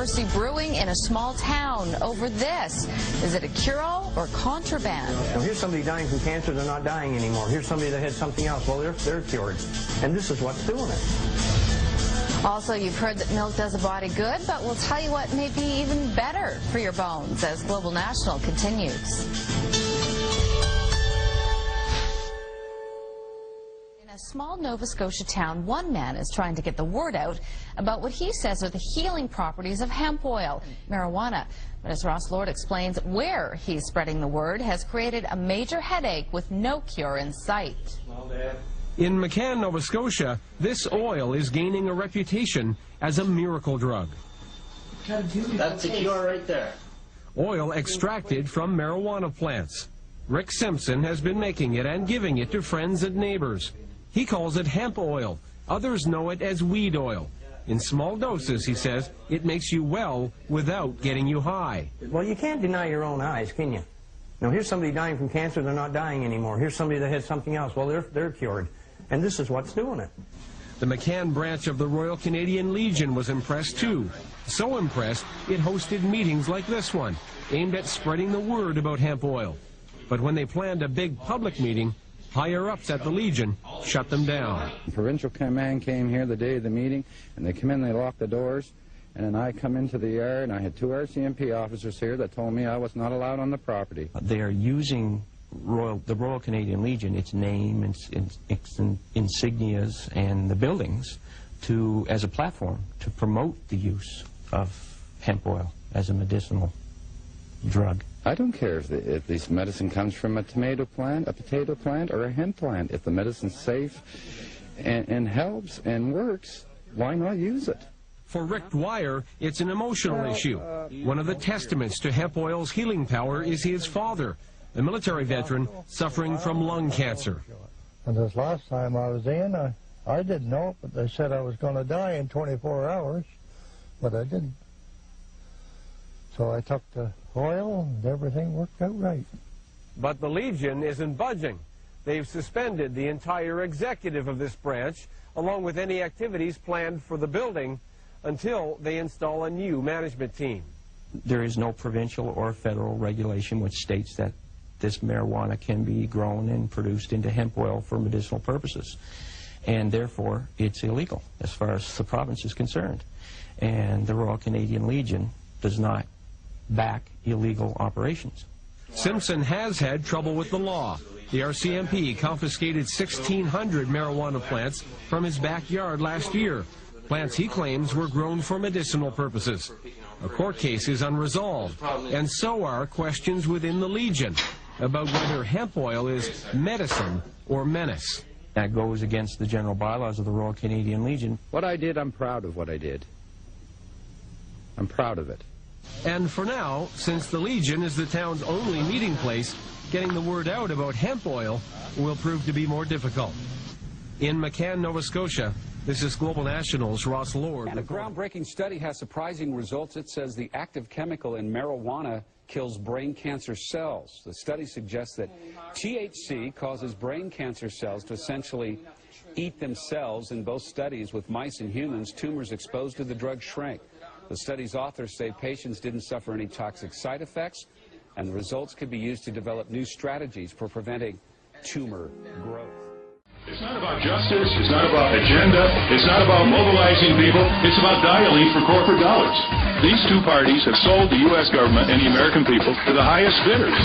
controversy brewing in a small town over this. Is it a cure-all or contraband? Well, here's somebody dying from cancer, they're not dying anymore. Here's somebody that had something else, well, they're cured. And this is what's doing it. Also, you've heard that milk does a body good, but we'll tell you what may be even better for your bones as Global National continues. In a small Nova Scotia town, one man is trying to get the word out about what he says are the healing properties of hemp oil, marijuana. But as Ross Lord explains, where he's spreading the word has created a major headache with no cure in sight. In McCann, Nova Scotia, this oil is gaining a reputation as a miracle drug. That's the cure right there. Oil extracted from marijuana plants. Rick Simpson has been making it and giving it to friends and neighbors. He calls it hemp oil. Others know it as weed oil. In small doses, he says, it makes you well without getting you high. Well, you can't deny your own eyes, can you? Now, here's somebody dying from cancer, they're not dying anymore. Here's somebody that had something else, well, they're cured. And this is what's doing it. The McCann branch of the Royal Canadian Legion was impressed too. So impressed, it hosted meetings like this one, aimed at spreading the word about hemp oil. But when they planned a big public meeting, higher-ups at the Legion shut them down. The provincial command came here the day of the meeting, and they come in, they locked the doors, and then I come into the yard, and I had two RCMP officers here that told me I was not allowed on the property. They are using the Royal Canadian Legion, its name, its insignias, and the buildings as a platform to promote the use of hemp oil as a medicinal drug. I don't care if this medicine comes from a tomato plant, a potato plant, or a hemp plant. If the medicine's safe and helps and works, why not use it? For Rick Dwyer, it's an emotional issue. One of the testaments to hemp oil's healing power is his father, a military veteran suffering from lung cancer. And this last time I was in, I didn't know it, but they said I was going to die in 24 hours, but I didn't. So I took the oil and everything worked out right. But the Legion isn't budging. They've suspended the entire executive of this branch, along with any activities planned for the building, until they install a new management team. There is no provincial or federal regulation which states that this marijuana can be grown and produced into hemp oil for medicinal purposes. And therefore, it's illegal as far as the province is concerned. And the Royal Canadian Legion does not back illegal operations. Simpson has had trouble with the law. The RCMP confiscated 1,600 marijuana plants from his backyard last year. Plants he claims were grown for medicinal purposes. A court case is unresolved, and so are questions within the Legion about whether hemp oil is medicine or menace. That goes against the general bylaws of the Royal Canadian Legion. What I did, I'm proud of what I did. I'm proud of it. And for now, since the Legion is the town's only meeting place, getting the word out about hemp oil will prove to be more difficult. In McCann, Nova Scotia, this is Global National's Ross Lord. And a groundbreaking study has surprising results. It says the active chemical in marijuana kills brain cancer cells. The study suggests that THC causes brain cancer cells to essentially eat themselves. In both studies with mice and humans, tumors exposed to the drug shrank. The study's authors say patients didn't suffer any toxic side effects, and the results could be used to develop new strategies for preventing tumor growth. It's not about justice, it's not about agenda, it's not about mobilizing people, it's about dialing for corporate dollars. These two parties have sold the U.S. government and the American people to the highest bidders.